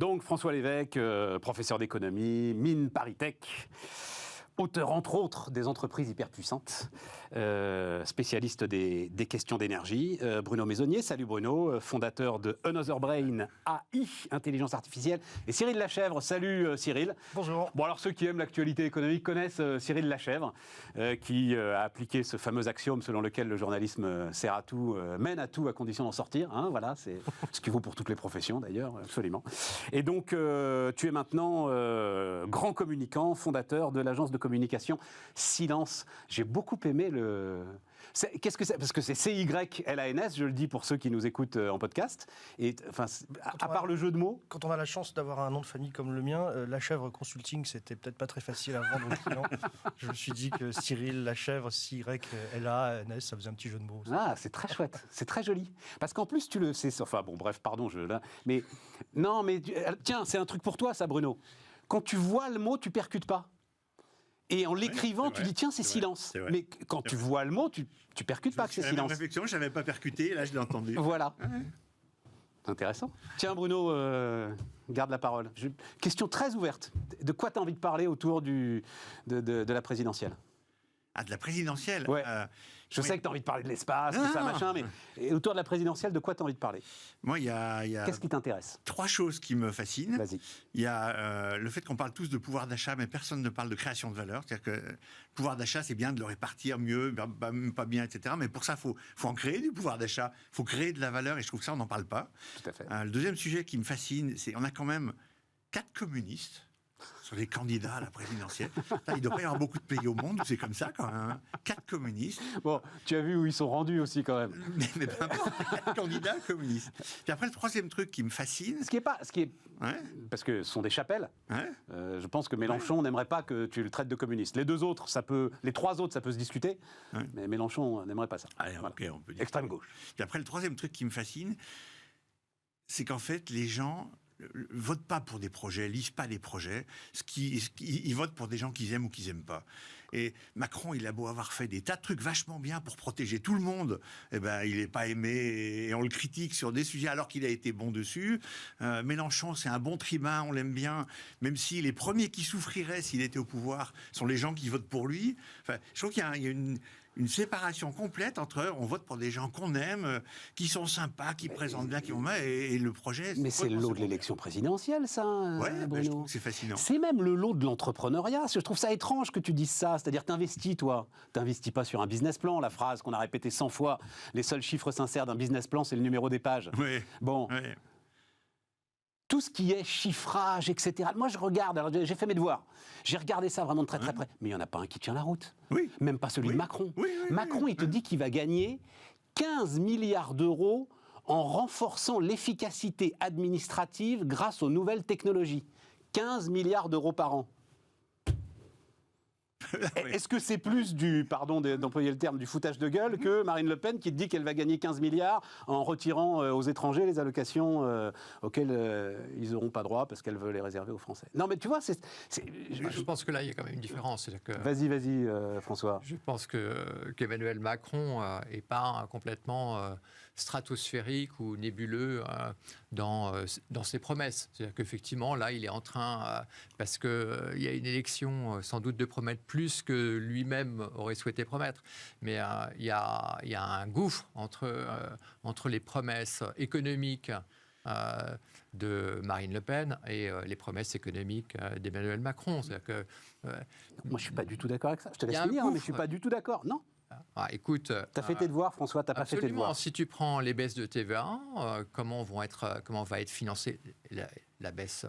Donc François Lévesque, professeur d'économie, mine ParisTech, auteur entre autres des entreprises hyper puissantes, spécialiste des questions d'énergie. Bruno Maisonnier, salut Bruno, fondateur de Another Brain AI, intelligence artificielle. Et Cyril Lachèvre, salut Cyril. Bonjour. Bon alors ceux qui aiment l'actualité économique connaissent Cyril Lachèvre, qui a appliqué ce fameux axiome selon lequel le journalisme sert à tout, mène à tout à condition d'en sortir. Hein, voilà, c'est ce qu'il vaut pour toutes les professions d'ailleurs, absolument. Et donc tu es maintenant grand communicant, fondateur de l'agence de communication Silence. J'ai beaucoup aimé le... Qu'est-ce que c'est? Parce que c'est CYLANS, je le dis pour ceux qui nous écoutent en podcast. Et enfin, à part le jeu de mots. Quand on a la chance d'avoir un nom de famille comme le mien, Lachèvre Consulting, c'était peut-être pas très facile à vendre aux clients. Je me suis dit que Cyril Lachèvre, CYLANS, ça faisait un petit jeu de mots. Ah, c'est très chouette, c'est très joli. Parce qu'en plus, tu le sais. Enfin bon, bref, pardon, mais non, mais tiens, c'est un truc pour toi, ça, Bruno. Quand tu vois le mot, tu percutes pas. Et en l'écrivant, tu dis tiens, c'est silence. Mais quand tu vois le mot, tu percutes pas que c'est silence. Réflexion, je n'avais pas percuté, là je l'ai entendu. Voilà. Intéressant. Tiens, Bruno, garde la parole. Question très ouverte. De quoi tu as envie de parler autour de la présidentielle? Ah, de la présidentielle? Ouais. Je sais que tu as envie de parler de l'espace, tout ça, machin, mais autour de la présidentielle, de quoi tu as envie de parler? Moi, il y a Qu'est-ce qui t'intéresse? 3 choses qui me fascinent. Vas-y. Il y a le fait qu'on parle tous de pouvoir d'achat, mais personne ne parle de création de valeur. C'est-à-dire que le pouvoir d'achat, c'est bien de le répartir mieux, pas bien, etc. Mais pour ça, il faut en créer du pouvoir d'achat. Il faut créer de la valeur, et je trouve que ça, on n'en parle pas. Tout à fait. Le deuxième sujet qui me fascine, c'est qu'on a quand même 4 communistes sur les candidats à la présidentielle. Il doit pas y avoir beaucoup de pays au monde où c'est comme ça, quand même. 4 communistes. Bon, tu as vu où ils sont rendus aussi, quand même. Mais peu importe, 4 candidats communistes. Puis après, le troisième truc qui me fascine... Ouais. Parce que ce sont des chapelles. Ouais. Je pense que Mélenchon n'aimerait pas que tu le traites de communiste. Les 3 autres, ça peut se discuter. Ouais. Mais Mélenchon n'aimerait pas ça. Allez, voilà. Ok, on peut dire. Extrême gauche. Puis après, le troisième truc qui me fascine, c'est qu'en fait, les gens votent pas pour des projets, lisent pas les projets, ils votent pour des gens qu'ils aiment ou qu'ils aiment pas. Et Macron, il a beau avoir fait des tas de trucs vachement bien pour protéger tout le monde, eh ben, il n'est pas aimé et on le critique sur des sujets alors qu'il a été bon dessus. Mélenchon, c'est un bon tribun, on l'aime bien, même si les premiers qui souffriraient s'il était au pouvoir sont les gens qui votent pour lui. Enfin, je trouve qu'il y a une séparation complète entre on vote pour des gens qu'on aime, qui sont sympas, qui présentent bien, qui ont mal, et le projet... Mais c'est le lot de l'élection présidentielle, ça, ouais, Bruno. je trouve que c'est fascinant. C'est même le lot de l'entrepreneuriat. Je trouve ça étrange que tu dises ça. C'est-à-dire, t'investis, toi. T'investis pas sur un business plan. La phrase qu'on a répétée 100 fois, les seuls chiffres sincères d'un business plan, c'est le numéro des pages. Oui. Bon. Oui. Tout ce qui est chiffrage, etc. Moi, je regarde, alors j'ai fait mes devoirs. J'ai regardé ça vraiment de très très près. Mais il n'y en a pas un qui tient la route. Oui. Même pas celui de Macron. Oui, Macron, il te dit qu'il va gagner 15 milliards d'euros en renforçant l'efficacité administrative grâce aux nouvelles technologies. 15 milliards d'euros par an. Est-ce que c'est plus pardon d'employer le terme, du foutage de gueule que Marine Le Pen qui te dit qu'elle va gagner 15 milliards en retirant aux étrangers les allocations auxquelles ils n'auront pas droit parce qu'elle veut les réserver aux Français? Non mais tu vois, je pense que là il y a quand même une différence. Vas-y, François. Je pense qu'Emmanuel Macron n'est pas complètement stratosphérique ou nébuleux dans ses promesses. C'est-à-dire qu'effectivement là il est en train, parce qu'il y a une élection sans doute de promettre plus que lui-même aurait souhaité promettre. Mais il y a un gouffre entre les promesses économiques de Marine Le Pen et les promesses économiques d'Emmanuel Macron. C'est-à-dire que, moi, je ne suis pas du tout d'accord avec ça. Je te laisse finir, mais je ne suis pas du tout d'accord. Non. Écoute, tu as fait tes devoirs, François, tu n'as pas fait tes devoirs. Si tu prends les baisses de TVA, comment va être financée la baisse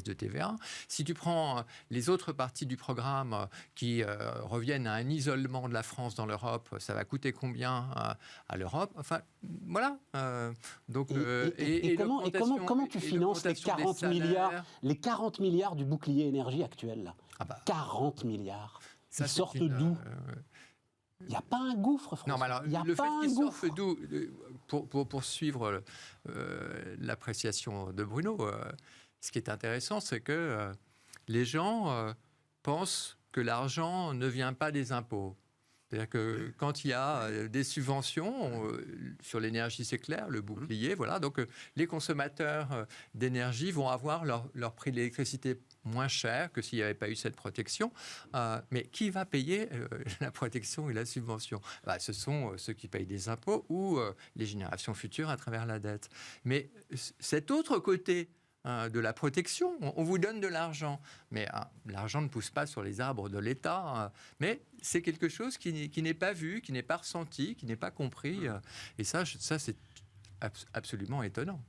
de TVA? Si tu prends les autres parties du programme qui reviennent à un isolement de la France dans l'Europe, ça va coûter combien à l'Europe? Enfin, voilà. Comment tu finances les 40 milliards du bouclier énergie actuel là? 40 milliarars. Ils sortent d'où? Il n'y a pas un gouffre, François. Non, mais alors, le fait qu'il sorte d'où, pour suivre l'appréciation de Bruno, ce qui est intéressant, c'est que les gens pensent que l'argent ne vient pas des impôts. C'est-à-dire que quand il y a des subventions sur l'énergie, c'est clair, le bouclier, voilà. Donc les consommateurs d'énergie vont avoir leur prix de l'électricité moins cher que s'il n'y avait pas eu cette protection. Mais qui va payer la protection et la subvention ? Ce sont ceux qui payent des impôts ou les générations futures à travers la dette. Mais cet autre côté de la protection, on vous donne de l'argent, mais l'argent ne pousse pas sur les arbres de l'État, mais c'est quelque chose qui n'est pas vu, qui n'est pas ressenti, qui n'est pas compris, et ça c'est absolument étonnant.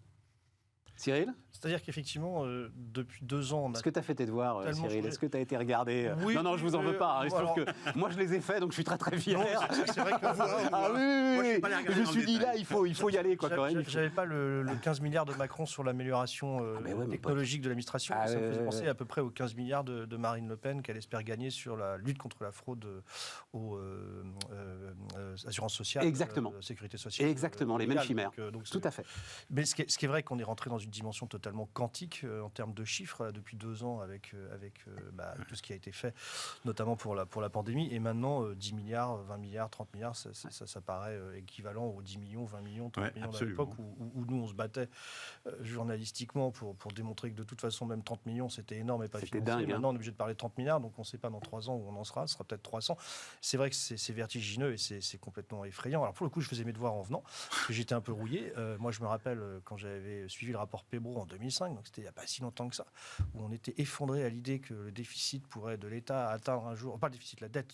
Cyril ? C'est-à-dire qu'effectivement, depuis 2 ans... Est-ce que tu as fait tes devoirs, Cyril ? Est-ce que tu as été regardé ? Oui, non, je vous en veux pas. Il se trouve que moi, je les ai faits, donc je suis très, très fier. Non, c'est vrai que oui. Je me suis dit, là, il faut y aller, quoi, quand même. J'avais pas le 15 milliards de Macron sur l'amélioration technologique de l'administration. Ça me faisait penser à peu près aux 15 milliards de Marine Le Pen qu'elle espère gagner sur la lutte contre la fraude aux assurances sociales, exactement. Sécurité sociale. Exactement, les mêmes chimères. Tout à fait. Mais ce qui est vrai qu'on est rentré dans une dimension totalement quantique en termes de chiffres là, depuis 2 ans avec tout ce qui a été fait, notamment pour la pandémie. Et maintenant, 10 milliards, 20 milliards, 30 milliards, ça paraît équivalent aux 10 millions, 20 millions, 30 millions à l'époque où nous, on se battait journalistiquement pour démontrer que de toute façon, même 30 millions, c'était énorme et pas financé. Dingue, maintenant, on est obligé de parler de 30 milliards, donc on ne sait pas dans 3 ans où on en sera. Ce sera peut-être 300. C'est vrai que c'est vertigineux et c'est complètement effrayant. Alors pour le coup, je faisais mes devoirs en venant, parce que j'étais un peu rouillé. Moi, je me rappelle quand j'avais suivi le rapport Pébro en 2005, donc c'était il n'y a pas si longtemps que ça, où on était effondré à l'idée que le déficit pourrait de l'État atteindre un jour, pas le déficit, la dette,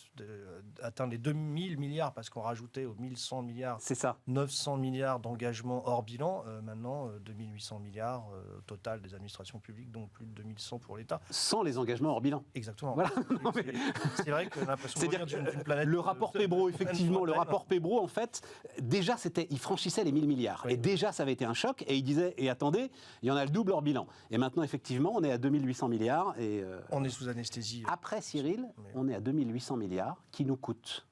atteindre les 2000 milliards, parce qu'on rajoutait aux 1100 milliards, c'est ça. 900 milliards d'engagements hors bilan, maintenant 2800 milliards au total des administrations publiques, donc plus de 2100 pour l'État. Sans les engagements hors bilan. Exactement. Voilà. C'est vrai qu'on a l'impression de revenir d'une planète... Le rapport Pébro, effectivement, le rapport Pébro, en fait, déjà, il franchissait les 1000 milliards. Oui. Et déjà, ça avait été un choc. Et il disait, et attendez, il y en a le double hors bilan. Et maintenant, effectivement, on est à 2800 milliards. Et, on est sous anesthésie. Après, Cyril, on est à 2800 milliards qui nous coûtent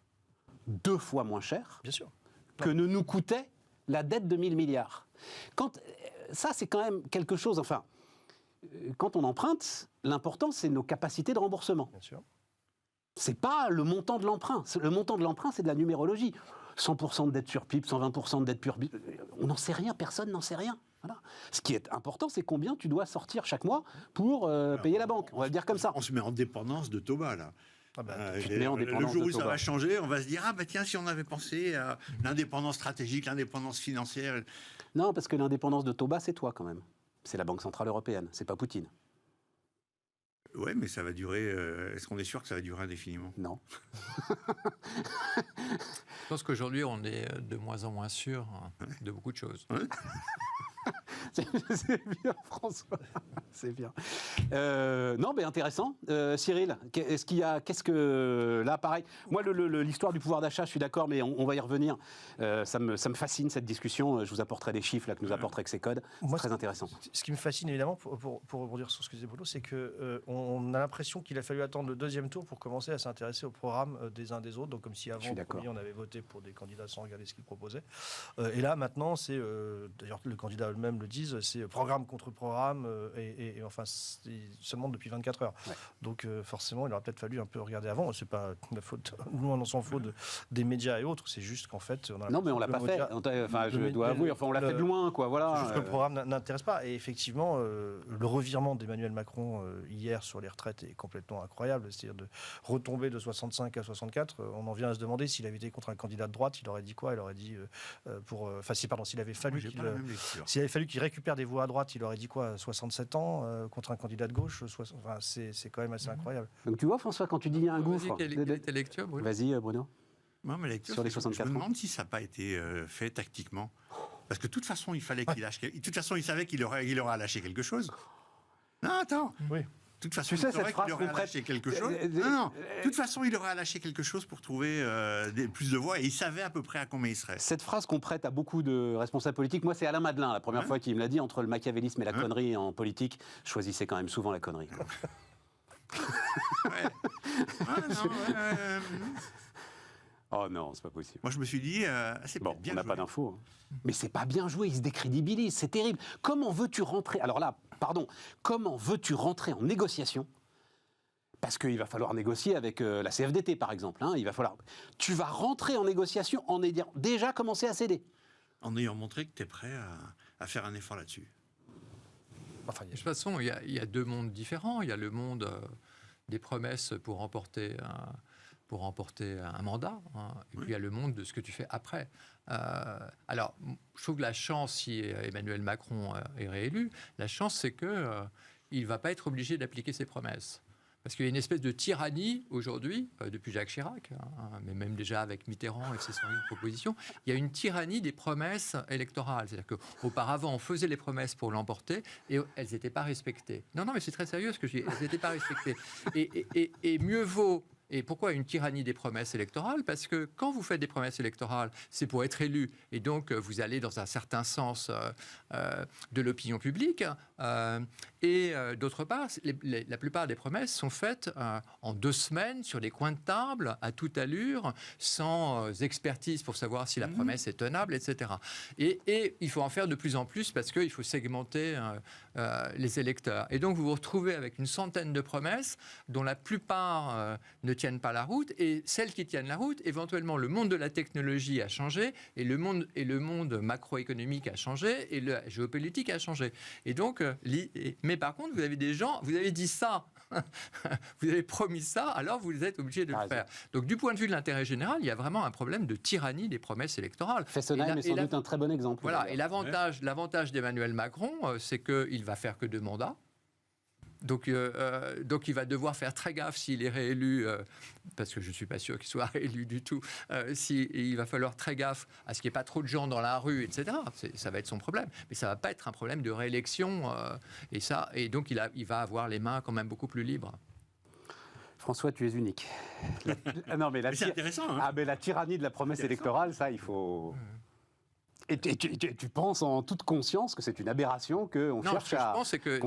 2 fois moins cher Bien sûr. que ne nous coûtait la dette de 1000 milliards. Ça, c'est quand même quelque chose... Enfin, quand on emprunte, l'important, c'est nos capacités de remboursement. Bien sûr. C'est pas le montant de l'emprunt. Le montant de l'emprunt, c'est de la numérologie. 100% de dette sur PIB, 120% de dette pure PIB. On n'en sait rien, personne n'en sait rien. Voilà. Ce qui est important, c'est combien tu dois sortir chaque mois pour payer la banque. On va le dire comme ça. On se met en dépendance de Toba, là. Le jour où ça va changer, on va se dire, tiens, si on avait pensé à l'indépendance stratégique, l'indépendance financière... Non, parce que l'indépendance de Toba, c'est toi quand même. C'est la Banque Centrale Européenne, c'est pas Poutine. Oui, mais ça va durer... Est-ce qu'on est sûr que ça va durer indéfiniment ? Non. Je pense qu'aujourd'hui, on est de moins en moins sûr de beaucoup de choses. Ouais. C'est bien, François. C'est bien. Non, mais intéressant. Cyril, qu'est-ce que... Là, pareil. Moi, l'histoire du pouvoir d'achat, je suis d'accord, mais on va y revenir. Ça me fascine, cette discussion. Je vous apporterai des chiffres là, que nous apporte Rexecode. C'est très intéressant. Ce qui me fascine, évidemment, pour rebondir sur ce que disait Bruno, c'est qu'on a l'impression qu'il a fallu attendre le 2e tour pour commencer à s'intéresser au programme des uns des autres. Donc, comme si avant, on avait voté pour des candidats sans regarder ce qu'ils proposaient. Et là, maintenant, c'est... D'ailleurs, le candidat eux-mêmes le disent, c'est programme contre programme, et enfin, seulement depuis 24 heures. Ouais. Donc, forcément, il aurait peut-être fallu un peu regarder avant. C'est pas la faute, nous, on s'en fout des médias et autres. C'est juste qu'en fait... Non, mais on l'a pas fait. Enfin, je dois avouer, on l'a fait de loin, quoi. Voilà. Juste que le programme n'intéresse pas. Et effectivement, le revirement d'Emmanuel Macron hier sur les retraites est complètement incroyable. C'est-à-dire de retomber de 65 à 64. On en vient à se demander s'il avait été contre un candidat de droite, il aurait dit quoi ? Il aurait dit s'il avait fallu qu'il récupère des voix à droite, il aurait dit quoi ? 67 ans contre un candidat de gauche. Enfin, c'est quand même assez incroyable. Donc tu vois, François, quand tu dis il y a un gouffre... Vas-y, Bruno. Moi, ma lecture, sur les 64 je me demande si ça n'a pas été fait tactiquement. Parce que de toute façon, il fallait qu'il lâche... De toute façon, il savait qu'il aurait lâché quelque chose. Non, attends. Oui. De toute façon, il aurait lâché quelque chose. Non. De toute façon, il aurait lâché quelque chose pour trouver plus de voix et il savait à peu près à combien il serait. Cette phrase qu'on prête à beaucoup de responsables politiques, moi, c'est Alain Madelin, la première fois qu'il me l'a dit, entre le machiavélisme et la connerie en politique, choisissez quand même souvent la connerie. Oh non, c'est pas possible. Moi, je me suis dit, c'est bon, bien on n'a joué. pas d'infos. Hein. Mais c'est pas bien joué, il se décrédibilise, c'est terrible. Comment veux-tu rentrer... Alors là, pardon, comment veux-tu rentrer en négociation ? parce qu'il va falloir négocier avec la CFDT, par exemple. Hein, tu vas rentrer en négociation en ayant déjà commencé à céder. En ayant montré que tu es prêt à faire un effort là-dessus. Enfin, de toute façon, il y a deux mondes différents. Il y a le monde des promesses pour remporter un mandat, hein, et puis il y a le monde de ce que tu fais après. Alors, je trouve que la chance, si Emmanuel Macron est réélu, la chance, c'est qu'il ne va pas être obligé d'appliquer ses promesses. Parce qu'il y a une espèce de tyrannie aujourd'hui, depuis Jacques Chirac, hein, mais même déjà avec Mitterrand et ses 101 propositions, il y a une tyrannie des promesses électorales. C'est-à-dire qu'auparavant, on faisait les promesses pour l'emporter et elles n'étaient pas respectées. Non, mais c'est très sérieux ce que je dis, elles n'étaient pas respectées. Et mieux vaut... Et pourquoi une tyrannie des promesses électorales ? Parce que quand vous faites des promesses électorales, c'est pour être élu. Et donc, vous allez dans un certain sens de l'opinion publique. Et d'autre part, la plupart des promesses sont faites en 2 semaines, sur des coins de table, à toute allure, sans expertise pour savoir si la promesse est tenable, etc. Et il faut en faire de plus en plus parce qu'il faut segmenter les électeurs. Et donc, vous vous retrouvez avec une centaine de promesses dont la plupart ne tiennent pas la route, et celles qui tiennent la route, éventuellement le monde de la technologie a changé, et le monde macroéconomique a changé, et la géopolitique a changé. Et donc, mais par contre, vous avez des gens, vous avez dit ça, vous avez promis ça, alors vous êtes obligé de le faire. Donc, du point de vue de l'intérêt général, il y a vraiment un problème de tyrannie des promesses électorales. Fessenheim est sans doute un très bon exemple. Voilà, et l'avantage d'Emmanuel Macron, c'est qu'il va faire que 2 mandats. Donc, il va devoir faire très gaffe s'il est réélu, parce que je ne suis pas sûr qu'il soit réélu du tout, il va falloir très gaffe à ce qu'il n'y ait pas trop de gens dans la rue, etc. Ça va être son problème. Mais ça ne va pas être un problème de réélection. Et donc, il va avoir les mains quand même beaucoup plus libres. François, tu es unique. Non, mais c'est intéressant. Hein. Mais la tyrannie de la promesse électorale, ça, il faut... Et tu penses en toute conscience que c'est une aberration qu'on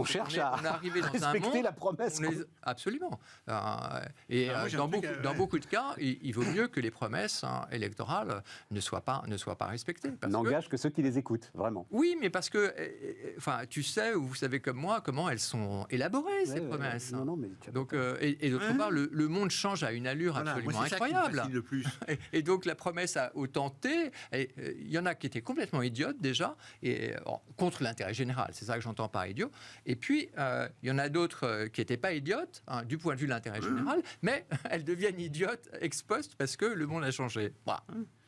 cherche à respecter la promesse. Absolument. Dans beaucoup de cas, il vaut mieux que les promesses électorales ne soient pas respectées. N'engage que ceux qui les écoutent, vraiment. Oui, mais parce que, tu sais, ou vous savez comme moi, comment elles sont élaborées, ces promesses. Donc, et d'autre part, le monde change à une allure absolument incroyable. Ça qui me fascine le plus. Et donc, la promesse a autant été. Il y en a qui étaient complètement idiote déjà, et contre l'intérêt général, c'est ça que j'entends par idiot. Et puis, il y en a d'autres qui n'étaient pas idiotes, du point de vue de l'intérêt général, mais elles deviennent idiotes ex post parce que le monde a changé. Voilà.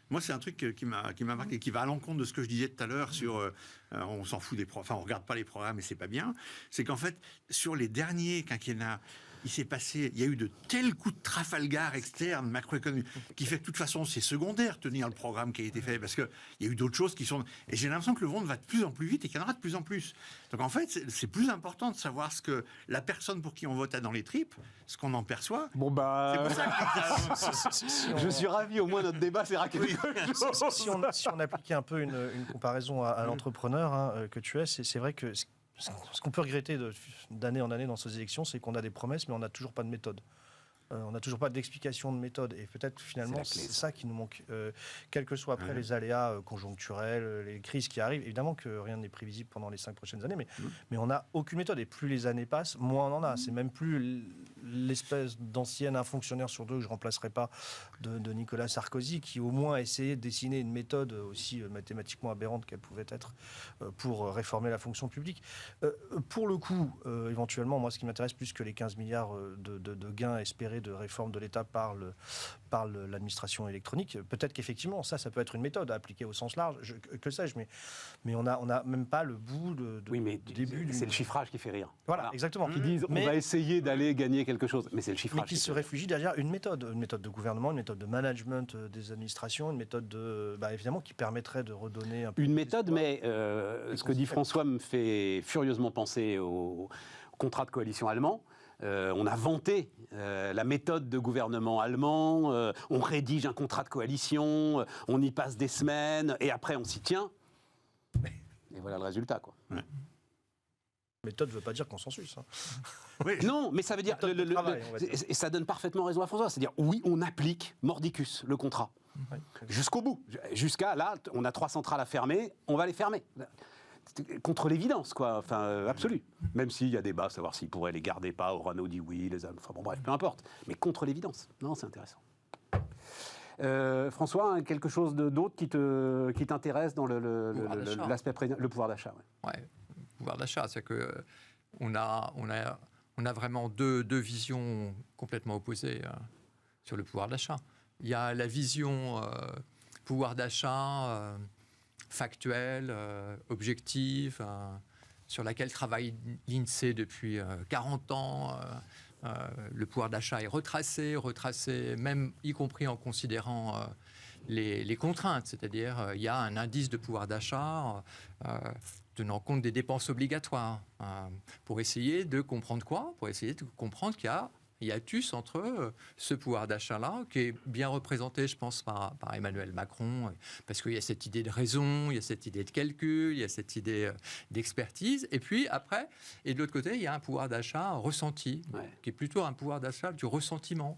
Moi, c'est un truc qui m'a marqué, qui va à l'encontre de ce que je disais tout à l'heure sur on s'en fout des programmes, on regarde pas les programmes et c'est pas bien. C'est qu'en fait, sur les derniers quinquennats, il y a eu de tels coups de Trafalgar externes, macroéconomiques, qui fait que de toute façon, c'est secondaire tenir le programme qui a été fait, parce qu'il y a eu d'autres choses qui sont... Et j'ai l'impression que le monde va de plus en plus vite et qu'il y en aura de plus en plus. Donc en fait, c'est plus important de savoir ce que la personne pour qui on vote a dans les tripes, ce qu'on en perçoit. Bon c'est pour ça que je suis ravi, au moins notre débat sert quelque chose. Si on appliquait un peu une comparaison à l'entrepreneur que tu es, c'est vrai que... Ce qu'on peut regretter d'année en année dans ces élections, c'est qu'on a des promesses, mais on n'a toujours pas de méthode. On n'a toujours pas d'explication de méthode. Et peut-être finalement, c'est ça qui nous manque. Quels que soient après les aléas conjoncturels, les crises qui arrivent, évidemment que rien n'est prévisible pendant les 5 prochaines années, mais on n'a aucune méthode. Et plus les années passent, moins on en a. C'est même plus l'espèce d'ancienne un fonctionnaire sur 2 que je ne remplacerai pas de Nicolas Sarkozy, qui au moins a essayé de dessiner une méthode aussi mathématiquement aberrante qu'elle pouvait être pour réformer la fonction publique. Pour le coup, éventuellement, moi, ce qui m'intéresse plus que les 15 milliards de gains espérés de réforme de l'État par l'administration électronique, peut-être qu'effectivement, ça peut être une méthode à appliquer au sens large, que sais-je, mais on n'a même pas le bout début. C'est le chiffrage qui fait rire. Voilà, exactement. Qui disent, on va essayer d'aller gagner quelque chose, mais c'est le chiffrage. Mais qui se réfugie derrière une méthode de gouvernement, une méthode de management des administrations, une méthode évidemment qui permettrait de redonner un peu... Une méthode, mais ce que dit François me fait furieusement penser au contrat de coalition allemand. On a vanté la méthode de gouvernement allemand, on rédige un contrat de coalition, on y passe des semaines, et après on s'y tient. Et voilà le résultat, quoi. Ouais. Méthode ne veut pas dire consensus. Hein. Oui. Non, mais ça veut dire... et ça donne parfaitement raison à François. C'est-à-dire, oui, on applique mordicus, le contrat. Oui. Jusqu'au bout. Jusqu'à, là, on a 3 centrales à fermer, on va les fermer. contre l'évidence, quoi, enfin, absolue. Même s'il y a débat, savoir s'ils pourraient les garder pas, Orano dit oui, les Allemands, enfin bon, bref, peu importe. Mais contre l'évidence, non, c'est intéressant. François, quelque chose d'autre qui t'intéresse dans l'aspect le pouvoir d'achat? Ouais, le pouvoir d'achat, c'est que on a vraiment deux visions complètement opposées sur le pouvoir d'achat. Il y a la vision pouvoir d'achat factuelle, objective, sur laquelle travaille l'INSEE depuis 40 ans. Le pouvoir d'achat est retracé, même y compris en considérant les contraintes. C'est-à-dire, il y a un indice de pouvoir d'achat tenant compte des dépenses obligatoires pour essayer de comprendre quoi ? Pour essayer de comprendre qu'il y a hiatus entre ce pouvoir d'achat-là, qui est bien représenté, je pense, par Emmanuel Macron, parce qu'il y a cette idée de raison, il y a cette idée de calcul, il y a cette idée d'expertise. Et puis après, et de l'autre côté, il y a un pouvoir d'achat ressenti, qui est plutôt un pouvoir d'achat du ressentiment.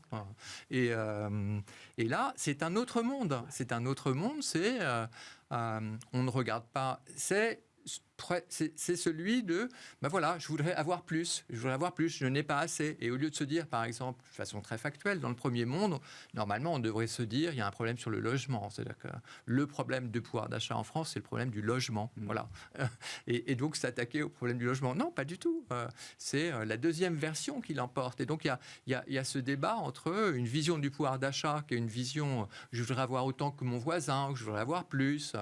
Et là, c'est un autre monde. C'est un autre monde, on ne regarde pas... C'est celui de, ben voilà, je voudrais avoir plus, je n'ai pas assez. Et au lieu de se dire, par exemple, de façon très factuelle, dans le premier monde, normalement, on devrait se dire, il y a un problème sur le logement. C'est-à-dire que le problème de pouvoir d'achat en France, c'est le problème du logement. Voilà. Et donc, s'attaquer au problème du logement. Non, pas du tout. C'est la deuxième version qui l'emporte. Et donc, il y a ce débat entre une vision du pouvoir d'achat, qui est une vision, je voudrais avoir autant que mon voisin, ou je voudrais avoir plus,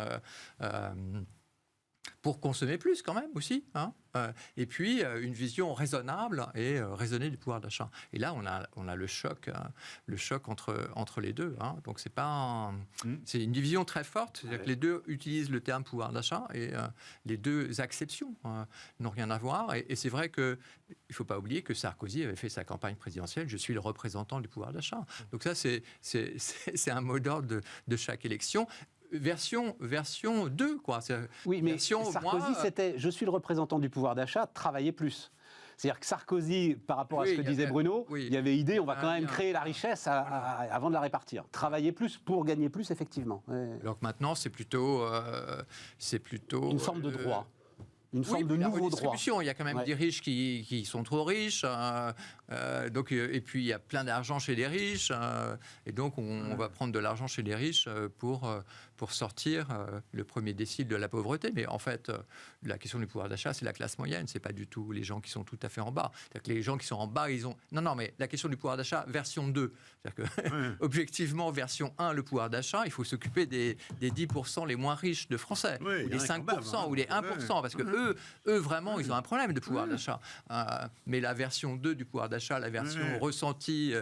pour consommer plus quand même aussi, et puis une vision raisonnable et raisonnée du pouvoir d'achat. Et là, on a le choc entre les deux. Donc c'est une division très forte. C'est-à-dire que les deux utilisent le terme pouvoir d'achat et les deux acceptions n'ont rien à voir. Et c'est vrai qu'il ne faut pas oublier que Sarkozy avait fait sa campagne présidentielle. Je suis le représentant du pouvoir d'achat. Donc ça, c'est un mot d'ordre de chaque élection. Version 2, quoi. Oui, mais Sarkozy, c'était « je suis le représentant du pouvoir d'achat, travaillez plus ». C'est-à-dire que Sarkozy, par rapport à ce que disait Bruno, il y avait idée, on va quand même créer la richesse avant de la répartir. Travailler plus pour gagner plus, effectivement. Alors que maintenant, c'est plutôt une forme de droit. Une forme de nouveau droit. Il y a quand même des riches qui sont trop riches, donc, et puis il y a plein d'argent chez les riches, et donc on va prendre de l'argent chez les riches pour sortir le premier décile de la pauvreté. Mais en fait, la question du pouvoir d'achat, c'est la classe moyenne, c'est pas du tout les gens qui sont tout à fait en bas. C'est-à-dire que les gens qui sont en bas, ils ont... Non, mais la question du pouvoir d'achat, version 2. C'est-à-dire que, objectivement, version 1, le pouvoir d'achat, il faut s'occuper des 10% les moins riches de Français, ou des 5%, ou des 1%, parce que eux, vraiment, ils ont un problème de pouvoir d'achat. Mais la version 2 du pouvoir d'achat, la version ressentie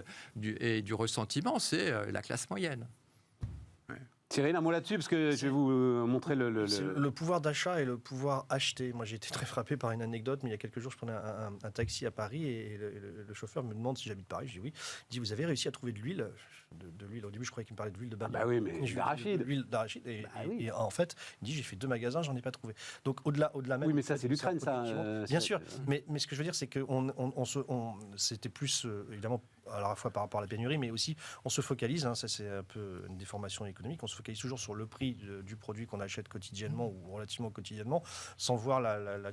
et du ressentiment, c'est la classe moyenne. Cyril, un mot là-dessus, parce que je vais vous montrer le pouvoir d'achat et le pouvoir acheter. Moi, j'ai été très frappé par une anecdote, mais il y a quelques jours, je prenais un taxi à Paris et le chauffeur me demande si j'habite Paris. Je dis oui. Il dit, vous avez réussi à trouver de l'huile de l'huile. Au début, je croyais qu'il me parlait de l'huile de banane. Ah bah oui, mais d'arachide. L'huile d'arachide. Et en fait, il dit, j'ai fait 2 magasins, j'en ai pas trouvé. Donc, au-delà même... Oui, mais ça, c'est l'Ukraine, ça. Bien sûr. Mais ce que je veux dire, c'est que c'était plus, évidemment, à la fois par rapport à la pénurie, mais aussi, on se focalise, ça c'est un peu une déformation économique, on se focalise toujours sur le prix du produit qu'on achète quotidiennement ou relativement quotidiennement, sans voir le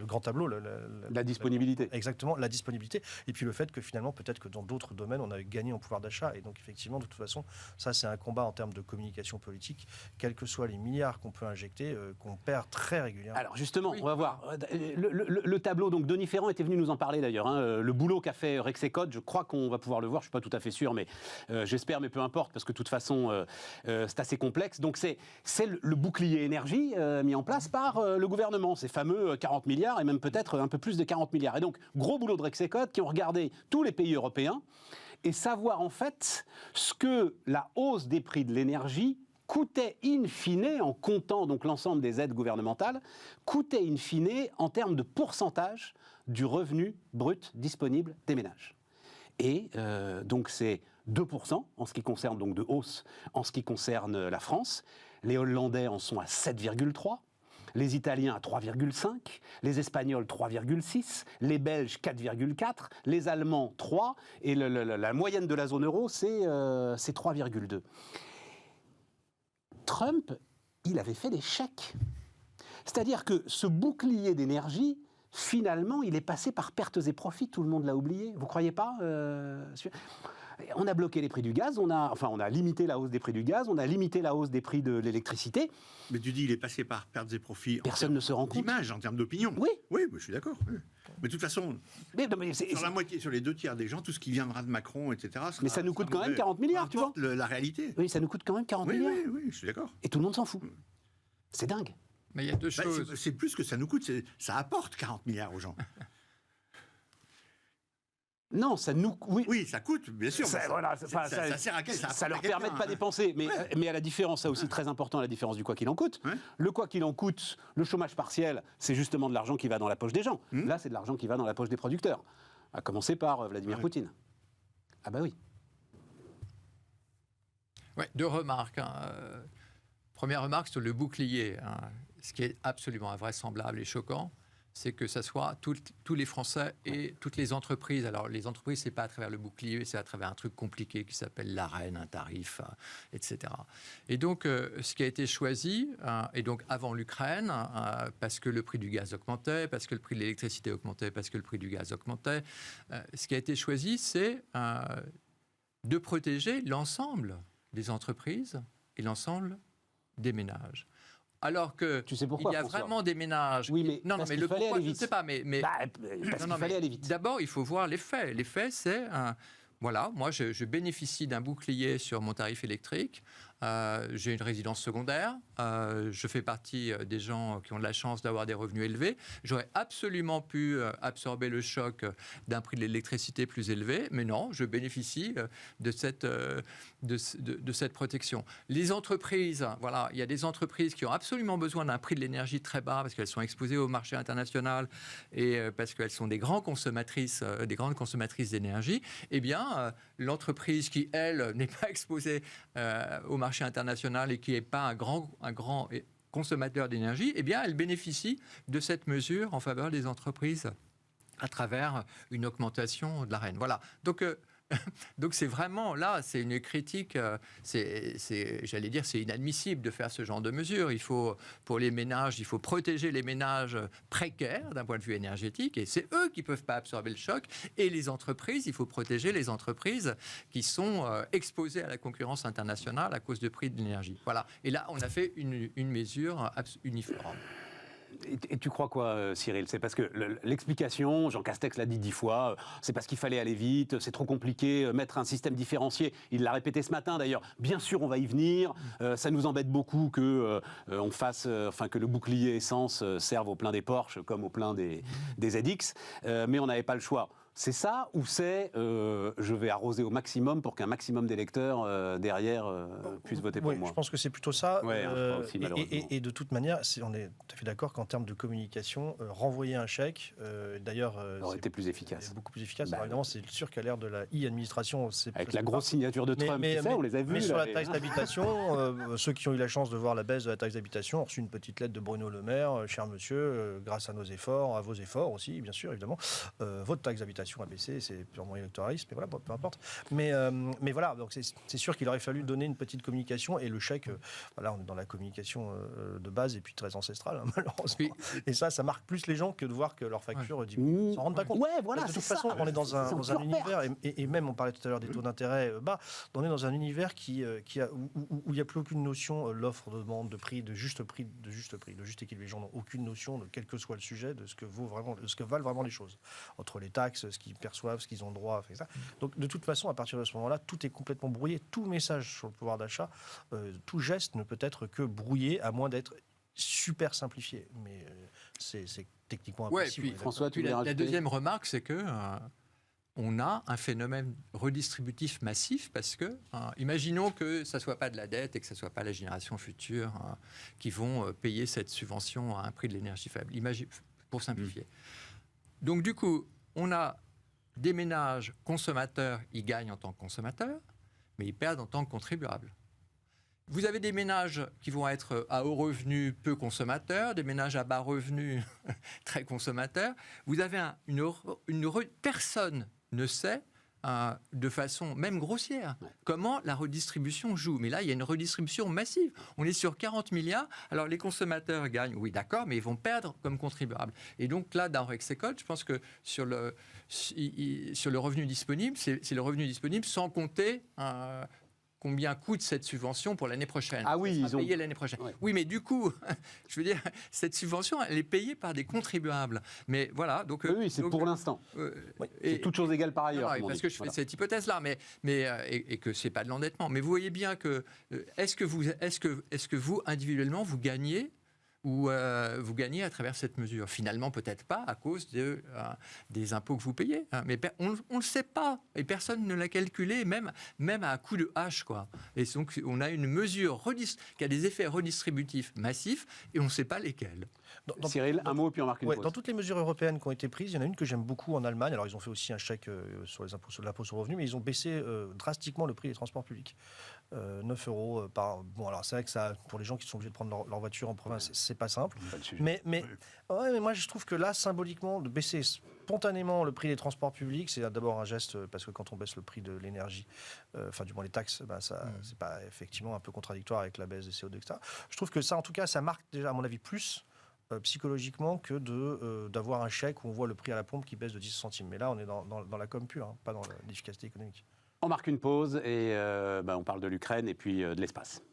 grand tableau. La disponibilité. Exactement, la disponibilité. Et puis le fait que finalement, peut-être que dans d'autres domaines, on avait gagné en pouvoir d'achat. Et donc effectivement, de toute façon, ça c'est un combat en termes de communication politique, quels que soient les milliards qu'on peut injecter, qu'on perd très régulièrement. Alors justement, on va voir. Le tableau, donc Denis Ferrand était venu nous en parler d'ailleurs. Le boulot qu'a fait Rexecode, je crois qu'on va pouvoir le voir, je ne suis pas tout à fait sûr, mais j'espère, mais peu importe, parce que de toute façon, c'est assez complexe. Donc c'est le bouclier énergie mis en place par le gouvernement, ces fameux 40 milliards, et même peut-être un peu plus de 40 milliards. Et donc, gros boulot de Rexecode qui ont regardé tous les pays européens et savoir en fait ce que la hausse des prix de l'énergie coûtait in fine, en comptant donc l'ensemble des aides gouvernementales, coûtait in fine en termes de pourcentage du revenu brut disponible des ménages. Et donc c'est 2% en ce qui concerne donc de hausse en ce qui concerne la France. Les Hollandais en sont à 7,3%. Les Italiens à 3,5, les Espagnols 3,6, les Belges 4,4, les Allemands 3, et la moyenne de la zone euro, c'est 3,2. Trump, il avait fait des chèques. C'est-à-dire que ce bouclier d'énergie, finalement, il est passé par pertes et profits. Tout le monde l'a oublié. Vous ne croyez pas On a bloqué les prix du gaz, on a limité la hausse des prix du gaz, on a limité la hausse des prix de l'électricité. Mais tu dis il est passé par pertes et profits. Personne ne se rend compte. D'image, en termes d'opinion. Oui. Oui, je suis d'accord. Oui. Mais de toute façon, sur la moitié, sur les 2 tiers des gens, tout ce qui viendra de Macron, etc. Mais ça nous coûte quand même 40 milliards, tu vois. La réalité. Oui, ça nous coûte quand même 40 milliards. Oui, je suis d'accord. Et tout le monde s'en fout. C'est dingue. Mais il y a deux choses. C'est plus que ça nous coûte, ça apporte 40 milliards aux gens. Non, ça nous... Oui, ça coûte, bien sûr. Ça sert à quelqu'un. Ça leur permet de ne pas dépenser. Mais à la différence, ça aussi très important, à la différence du quoi qu'il en coûte. Ouais. Le quoi qu'il en coûte, le chômage partiel, c'est justement de l'argent qui va dans la poche des gens. Là, c'est de l'argent qui va dans la poche des producteurs. À commencer par Vladimir Poutine. Ah bah oui. Ouais, 2 remarques. Première remarque sur le bouclier. Ce qui est absolument invraisemblable et choquant, c'est que ça soit tous les Français et toutes les entreprises. Alors, les entreprises, ce n'est pas à travers le bouclier, c'est à travers un truc compliqué qui s'appelle l'AREN, un tarif, etc. Et donc, ce qui a été choisi, et donc avant l'Ukraine, parce que le prix du gaz augmentait, parce que le prix de l'électricité augmentait, parce que le prix du gaz augmentait, ce qui a été choisi, c'est de protéger l'ensemble des entreprises et l'ensemble des ménages. Alors que tu sais pourquoi, il y a François vraiment des ménages. Oui, mais non, mais le pourquoi, je ne sais pas. Mais parce qu'il fallait aller vite. D'abord, il faut voir les faits. Les faits, c'est voilà, moi, je bénéficie d'un bouclier sur mon tarif électrique. J'ai une résidence secondaire. Je fais partie des gens qui ont de la chance d'avoir des revenus élevés. J'aurais absolument pu absorber le choc d'un prix de l'électricité plus élevé, mais non, je bénéficie de cette protection. Les entreprises, voilà, il y a des entreprises qui ont absolument besoin d'un prix de l'énergie très bas parce qu'elles sont exposées au marché international et parce qu'elles sont des grandes consommatrices d'énergie. Eh bien, l'entreprise qui, elle, n'est pas exposée au marché international et qui n'est pas un grand consommateur d'énergie, eh bien, elle bénéficie de cette mesure en faveur des entreprises à travers une augmentation de l'AREN. Voilà. Donc c'est vraiment, là, c'est une critique, j'allais dire, c'est inadmissible de faire ce genre de mesures. Il faut, pour les ménages, il faut protéger les ménages précaires d'un point de vue énergétique, et c'est eux qui ne peuvent pas absorber le choc. Et les entreprises, il faut protéger les entreprises qui sont exposées à la concurrence internationale à cause du prix de l'énergie. Voilà. Et là, on a fait une mesure uniforme. Et tu crois quoi, Cyril? C'est parce que l'explication, Jean Castex l'a dit 10 fois, c'est parce qu'il fallait aller vite, c'est trop compliqué, mettre un système différencié. Il l'a répété ce matin d'ailleurs. Bien sûr, on va y venir. Ça nous embête beaucoup que que le bouclier essence serve au plein des Porsche comme au plein des ZX. Mais on n'avait pas le choix. C'est ça ou c'est je vais arroser au maximum pour qu'un maximum d'électeurs derrière puissent voter pour moi? Je pense que c'est plutôt ça. Ouais, je crois aussi, malheureusement. Et de toute manière, on est tout à fait d'accord qu'en termes de communication, renvoyer un chèque, d'ailleurs, aurait été plus efficace. Beaucoup plus efficace. Alors, évidemment, c'est sûr qu'à l'ère de la e-administration, avec la grosse signature de Trump, on les a vus. Mais sur la taxe d'habitation, ceux qui ont eu la chance de voir la baisse de la taxe d'habitation ont reçu une petite lettre de Bruno Le Maire, cher monsieur, grâce à nos efforts, à vos efforts aussi, bien sûr, évidemment, votre taxe d'habitation a baissé, c'est purement électoraliste, mais voilà, peu importe. Mais voilà, donc c'est sûr qu'il aurait fallu donner une petite communication, et le chèque, voilà, on est dans la communication de base et puis très ancestrale, hein, malheureusement. Et ça marque plus les gens que de voir que leur facture diminue. Ils s'en rendent pas compte. Ouais, voilà, de toute façon, on est dans un univers, et même on parlait tout à l'heure des taux d'intérêt bas, on est dans un univers où il n'y a plus aucune notion, l'offre, de demande, de prix, de juste équilibre. Les gens n'ont aucune notion de quel que soit le sujet, de ce que valent vraiment les choses. Entre les taxes, ce qu'ils perçoivent, ce qu'ils ont droit, etc. Donc de toute façon, à partir de ce moment-là, tout est complètement brouillé. Tout message sur le pouvoir d'achat, tout geste ne peut être que brouillé, à moins d'être super simplifié. Mais c'est techniquement impossible. Ouais, puis, François, la deuxième remarque, c'est que on a un phénomène redistributif massif parce que, imaginons que ça ne soit pas de la dette et que ce ne soit pas la génération future qui vont payer cette subvention à un prix de l'énergie faible. Pour simplifier. Donc du coup, on a des ménages consommateurs, ils gagnent en tant que consommateurs, mais ils perdent en tant que contribuables. Vous avez des ménages qui vont être à haut revenu, peu consommateurs, des ménages à bas revenu, très consommateurs. Vous avez personne ne sait de façon même grossière comment la redistribution joue. Mais là, il y a une redistribution massive. On est sur 40 milliards. Alors, les consommateurs gagnent, oui, d'accord, mais ils vont perdre comme contribuables. Et donc là, dans Rexecode, je pense que sur le revenu disponible, c'est le revenu disponible sans compter combien coûte cette subvention pour l'année prochaine. Ah oui, ils ont payé l'année prochaine. Ouais. Oui, mais du coup, je veux dire, cette subvention, elle est payée par des contribuables. Mais voilà, donc oui, c'est pour l'instant. C'est toute chose égale par ailleurs. Non, parce que je fais cette hypothèse-là, et que c'est pas de l'endettement. Mais vous voyez bien que est-ce que vous individuellement vous gagnez ou vous gagnez à travers cette mesure? Finalement, peut-être pas, à cause des impôts que vous payez. Hein. Mais on ne le sait pas, et personne ne l'a calculé, même à coup de hache, quoi. Et donc, on a une mesure qui a des effets redistributifs massifs, et on ne sait pas lesquels. Cyril, un mot, puis on marque une pause. Dans toutes les mesures europééennes qui ont été prises, il y en a une que j'aime beaucoup en Allemagne. Alors, ils ont fait aussi un chèque sur les impôts, sur l'impôt sur le revenu, mais ils ont baissé drastiquement le prix des transports publics. 9 € par... Bon, alors c'est vrai que ça, pour les gens qui sont obligés de prendre leur voiture en province, c'est pas simple. Mais moi, je trouve que là, symboliquement, de baisser spontanément le prix des transports publics, c'est d'abord un geste, parce que quand on baisse le prix de l'énergie, enfin du moins les taxes, c'est pas effectivement un peu contradictoire avec la baisse des CO2, etc. Je trouve que ça, en tout cas, ça marque déjà, à mon avis, plus psychologiquement que d'avoir un chèque où on voit le prix à la pompe qui baisse de 10 centimes. Mais là, on est dans la com pure, pas dans l'efficacité économique. On marque une pause et on parle de l'Ukraine et puis de l'espace.